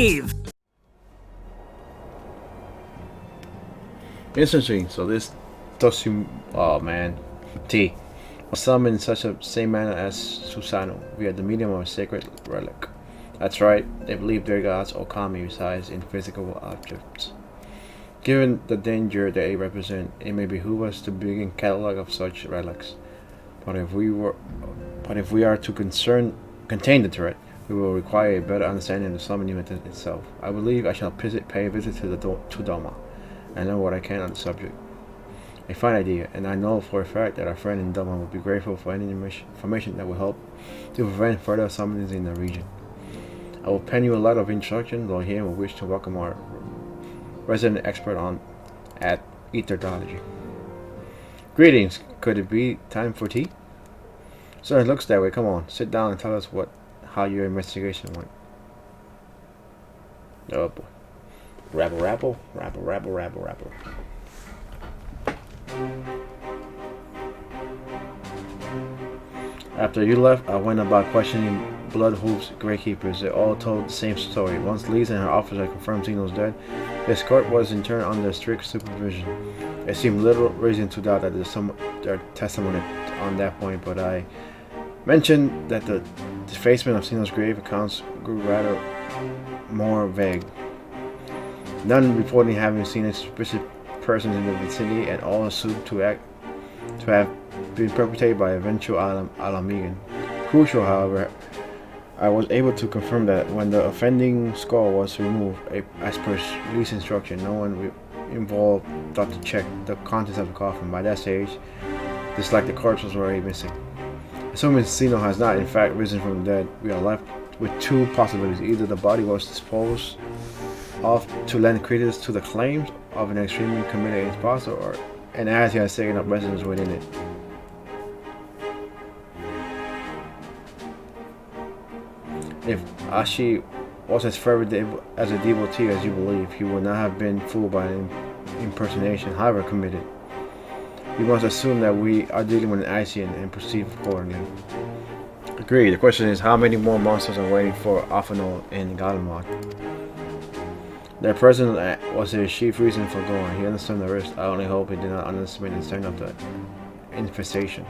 Leave! Interesting. So this Tosu, oh man, T was summoned in such a same manner as Susano via the medium of a sacred relic. That's right, they believe their gods Okami resides in physical objects. Given the danger they represent, it may behoove us to begin a catalog of such relics. But if we are to contain the threat, we will require a better understanding of the summoning method itself. I believe I shall pay a visit to the Doma and learn what I can on the subject. A fine idea, and I know for a fact that our friend in Doma would be grateful for any information that will help to prevent further summonings in the region. I will pen you a lot of instruction, though here we wish to welcome our resident expert at etherology. Greetings. Could it be time for tea? Sir, it looks that way. Come on, sit down and tell us how your investigation went. Oh boy. Rabble. After you left, I went about questioning Bloodhoof's Greykeepers. They all told the same story. Once Lisa and her officer confirmed Zeno's dead, the escort was in turn under strict supervision. There seemed little reason to doubt that their testimony on that point, but I mentioned that the defacement of Zeno's grave accounts grew rather more vague. None reporting having seen a suspicious person in the vicinity, and all assumed to have been perpetrated by eventual Alamigan. Crucial, however, I was able to confirm that when the offending skull was removed, as per police instruction, no one involved thought to check the contents of the coffin. By that stage, just like the corpse was already missing. Assuming Zeno has not in fact risen from the dead, we are left with two possibilities. Either the body was disposed of to lend credence to the claims of an extremely committed imposter, or an as he has taken up residence within it. If Ashi was as fervent as a devotee as you believe, he would not have been fooled by an impersonation, however committed. We must assume that we are dealing with an Asian and proceed accordingly. Agreed. The question is, how many more monsters are waiting for Afano in Galamod? Their presence was his chief reason for going. He understood the risk. I only hope he did not underestimate the extent of the infestation.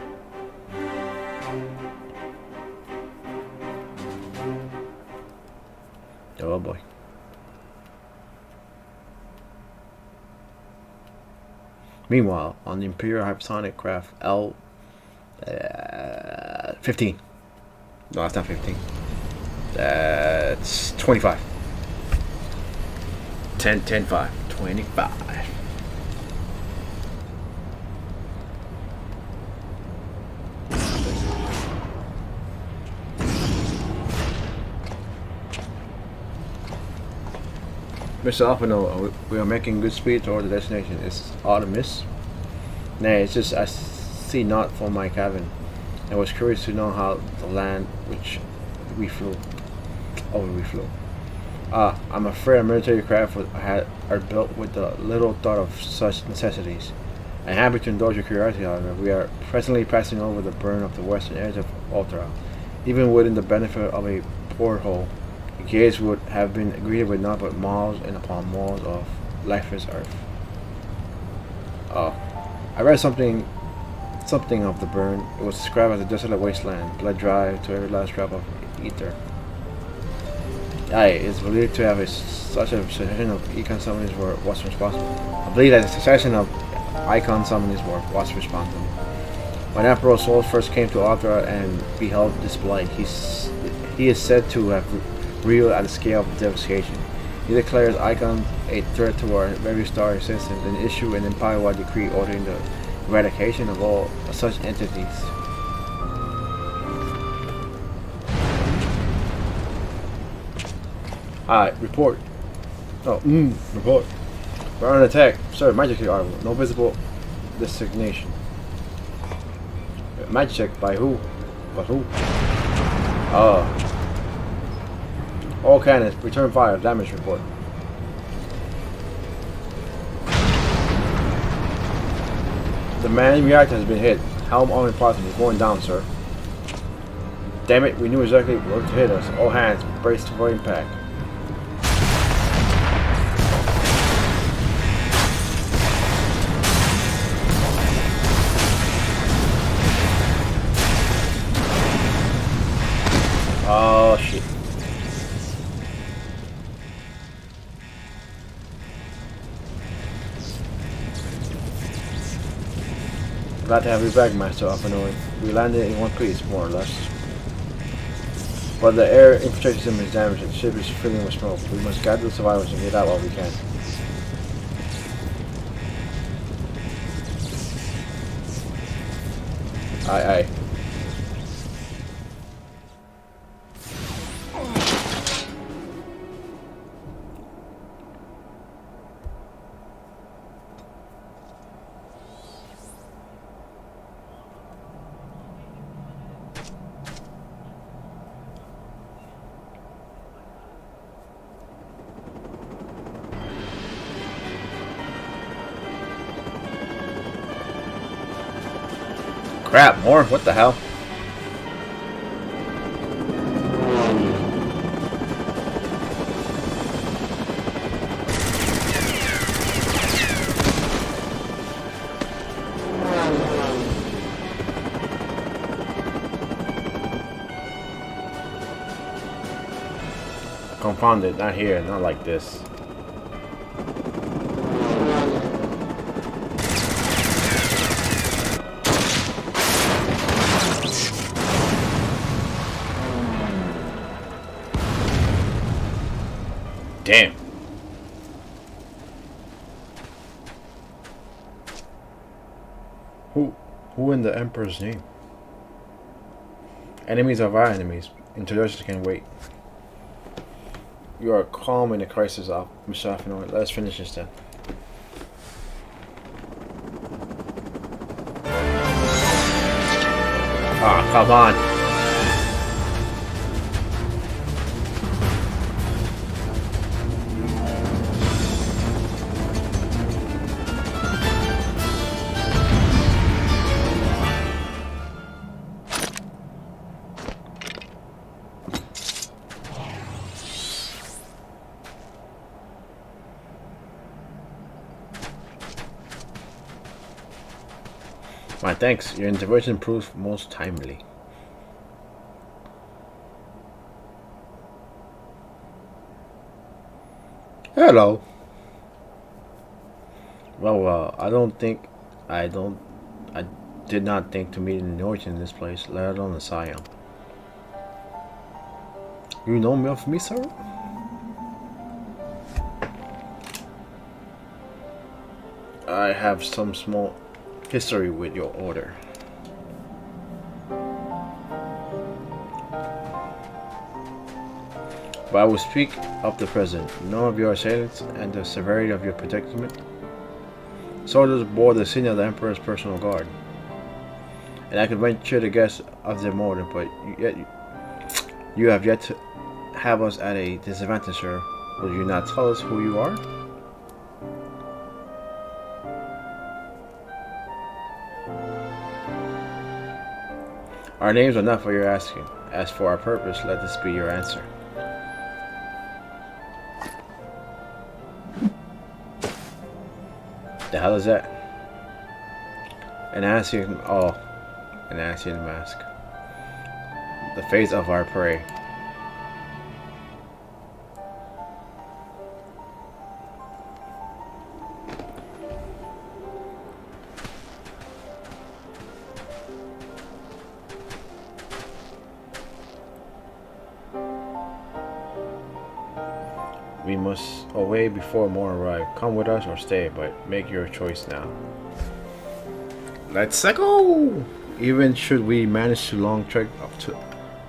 Oh boy. Meanwhile, on the Imperial hypersonic craft L-15. No, that's not 15. That's 25. 10, 5. 25. Mr. Alpino, we are making good speed toward the destination. Is aught amiss? Nay, it's just I see naught from my cabin. I was curious to know how the land which we flew. I'm afraid our military craft are built with the little thought of such necessities. I'm happy to indulge your curiosity, however. We are presently passing over the burn of the western edge of Ultra. Even within the benefit of a porthole, the gates would have been greeted with naught but miles and upon miles of lifeless earth. I read something of the burn. It was described as a desolate wasteland, blood dry to every last drop of ether. It is believed to have such a succession of icon summonings was responsible. I believe that the succession of icon summonings was responsible. When Emperor Sol first came to Ultra and beheld this blight, he is said to have reeled at the scale of devastation. He declares icons a threat to our very star existence and issued an empire-wide decree ordering the eradication of all such entities. Report. Report. We're under attack. Sir, magic check arrival. No visible designation. Magic check by who? But who? All cannons, return fire, damage report. The main reactor has been hit. Helm on positive is going down, sir. Damn it, we knew exactly where to hit us. All hands, brace for impact. shit. Glad to have you back, Master Offenoid. We landed in one piece, more or less. But the air infiltration system is damaged and the ship is filling with smoke. We must gather the survivors and get out while we can. Aye, aye. Crap, more? What the hell? Confounded, not here, not like this. Damn. Who in the Emperor's name? Enemies of our enemies. Introductions can wait. You are calm in the crisis of Mr. Offenoid. Let's finish this then. Ah, come on. My thanks. Your intervention proved most timely. Hello. Well, I did not think to meet an origin in this place, let alone a scion. You know me of me, sir? I have some small history with your order. But I will speak of the present, none of your assailants and the severity of your predicament. Soldiers bore the sin of the Emperor's personal guard, and I could venture to guess of their motive, but yet you have yet to have us at a disadvantage, sir. Will you not tell us who you are? Our names are not for your asking. As for our purpose, let this be your answer. The hell is that? An Asian mask. The face of our prey. We must away before more arrive. Come with us or stay, but make your choice now. Let's go! Even should we manage to long trek up to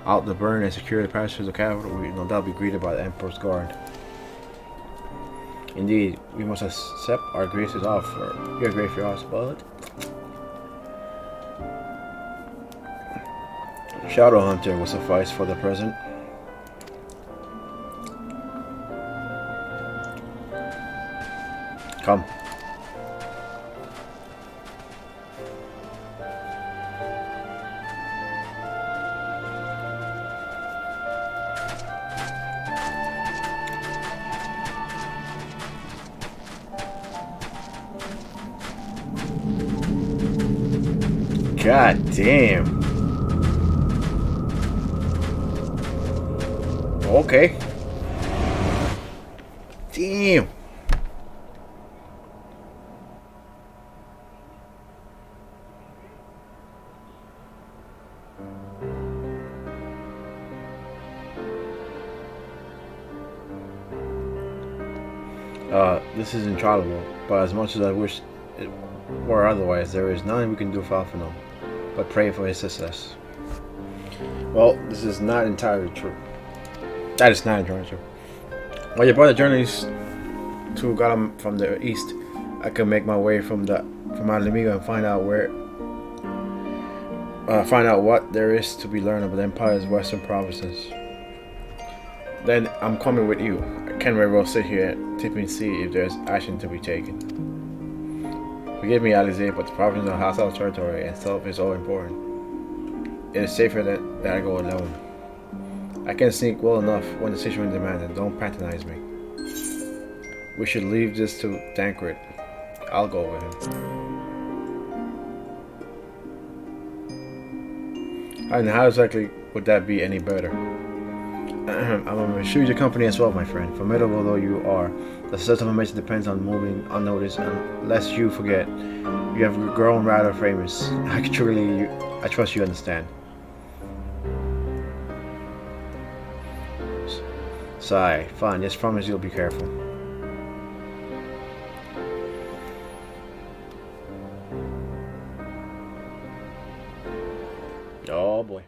out the burn and secure the passage to the capital, we no doubt be greeted by the Emperor's guard. Indeed, we must accept our gracious offer. Your gracious bud. Shadow Hunter will suffice for the present. Come. God damn. Okay. Damn. This is intolerable, but as much as I wish it were otherwise, there is nothing we can do for Alphino, but pray for his success. Well, this is not entirely true. That is not entirely true. While your brother journeys to Gotham from the east, I can make my way from Alamigo and find out what there is to be learned about the Empire's western provinces. Then I'm coming with you. I can't very well sit here and tip and see if there's action to be taken. Forgive me, Alizé, but the province is hostile territory and self is all important. It is safer that I go alone. I can sneak well enough when the situation demands it. Don't patronize me. We should leave this to Tancred. I'll go with him. And how exactly would that be any better? I'm going to assure your company as well, my friend. Formidable though you are, the success of a mission depends on moving unnoticed. Unless you forget, you have grown rather famous. I trust you understand. Sigh. Fine. Just promise you'll be careful. Oh boy.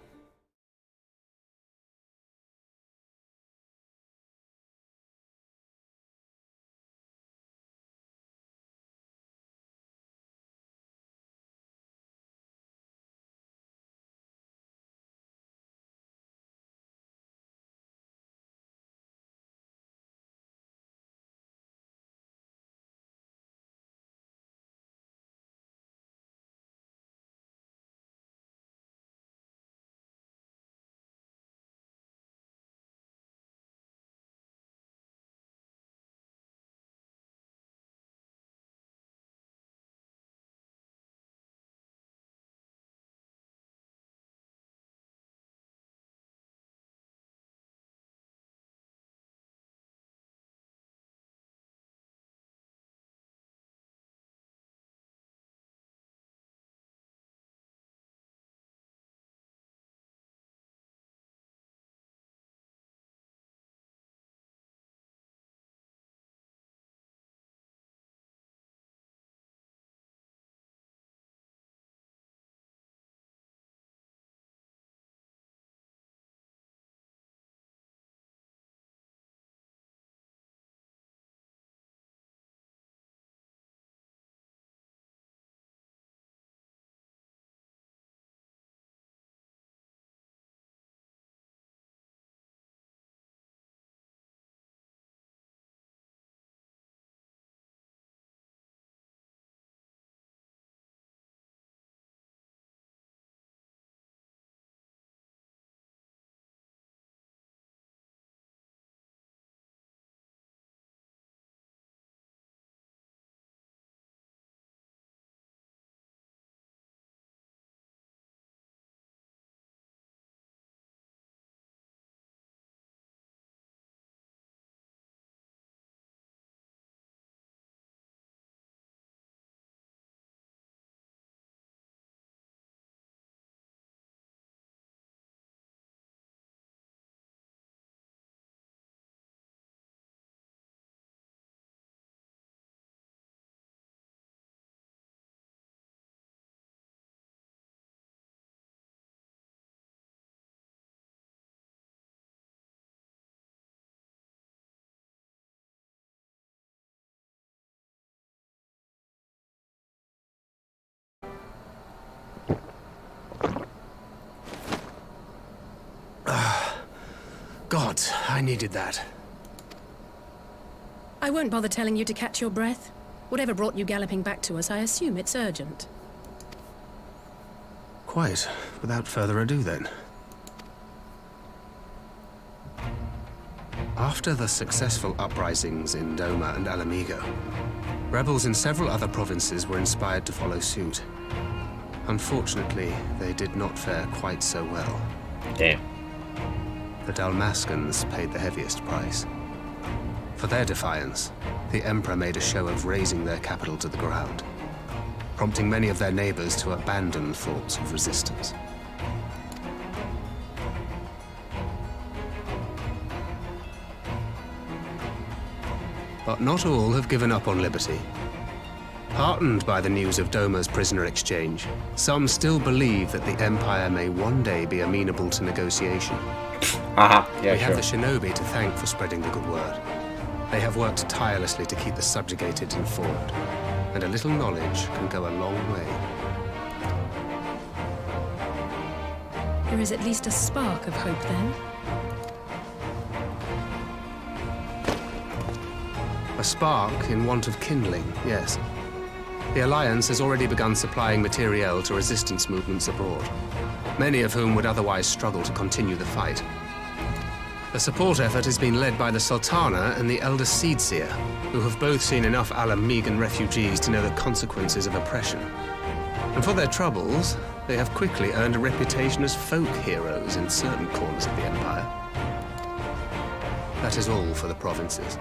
God, I needed that. I won't bother telling you to catch your breath. Whatever brought you galloping back to us, I assume it's urgent. Quite. Without further ado, then. After the successful uprisings in Doma and Alamigo, rebels in several other provinces were inspired to follow suit. Unfortunately, they did not fare quite so well. Damn. the Dalmascans paid the heaviest price. For their defiance, the Emperor made a show of razing their capital to the ground, prompting many of their neighbors to abandon thoughts of resistance. But not all have given up on liberty. Heartened by the news of Doma's prisoner exchange, some still believe that the Empire may one day be amenable to negotiation. Yeah, We sure. have the shinobi to thank for spreading the good word. They have worked tirelessly to keep the subjugated informed, and a little knowledge can go a long way. There is at least a spark of hope, then. A spark in want of kindling, yes. The Alliance has already begun supplying materiel to resistance movements abroad, many of whom would otherwise struggle to continue the fight. The support effort has been led by the Sultana and the Elder Seedseer, who have both seen enough Alamegan refugees to know the consequences of oppression. And for their troubles, they have quickly earned a reputation as folk heroes in certain corners of the Empire. That is all for the provinces.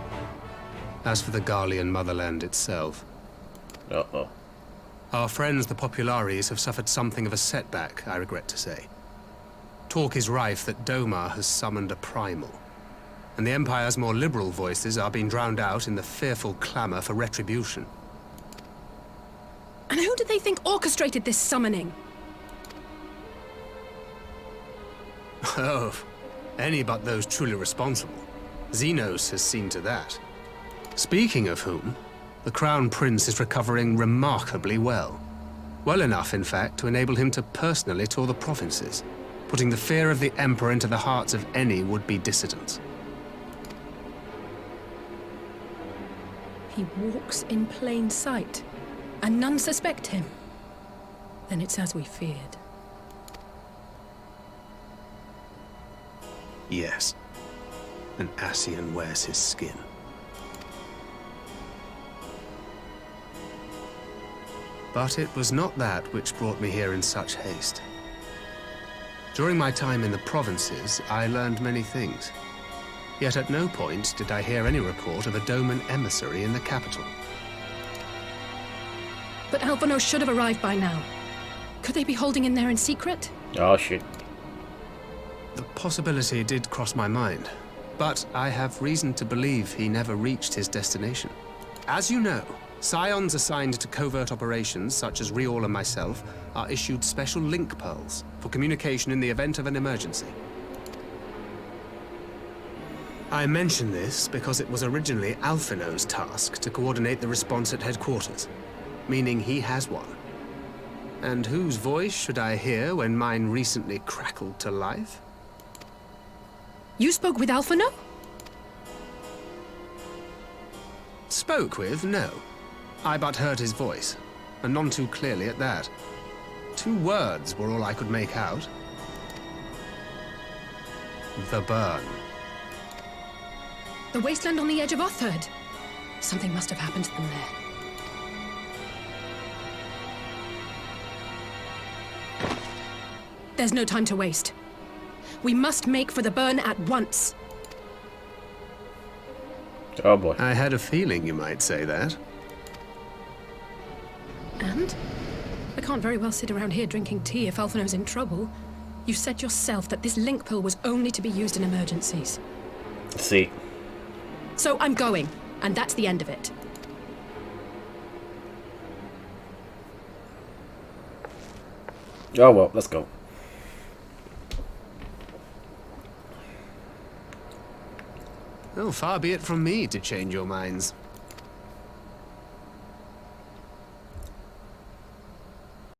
As for the Garlean motherland itself, Uh-oh. our friends the Populares have suffered something of a setback, I regret to say. Talk is rife that Doma has summoned a primal, and the Empire's more liberal voices are being drowned out in the fearful clamor for retribution. And who did they think orchestrated this summoning? Oh, any but those truly responsible. Xenos has seen to that. Speaking of whom, the Crown Prince is recovering remarkably well. Well enough, in fact, to enable him to personally tour the provinces, putting the fear of the Emperor into the hearts of any would-be dissidents. He walks in plain sight, and none suspect him. Then it's as we feared. Yes. An Ascian wears his skin. But it was not that which brought me here in such haste. During my time in the provinces, I learned many things. Yet at no point did I hear any report of a Doman emissary in the capital. But Alphonse should have arrived by now. Could they be holding in there in secret? Oh, shit. The possibility did cross my mind, but I have reason to believe he never reached his destination. As you know, Scions assigned to covert operations, such as Riol and myself, are issued special link pearls for communication in the event of an emergency. I mention this because it was originally Alphino's task to coordinate the response at headquarters, meaning he has one. And whose voice should I hear when mine recently crackled to life? You spoke with Alphino? Spoke with, no. I but heard his voice, and none too clearly at that. 2 words were all I could make out. The burn. The wasteland on the edge of Otherd. Something must have happened to them there. There's no time to waste. We must make for the burn at once. Oh, boy. I had a feeling you might say that. And? I can't very well sit around here drinking tea if Alphino's in trouble. You said yourself that this link pill was only to be used in emergencies. See. So I'm going, and that's the end of it. Oh, well, let's go. Oh, far be it from me to change your minds.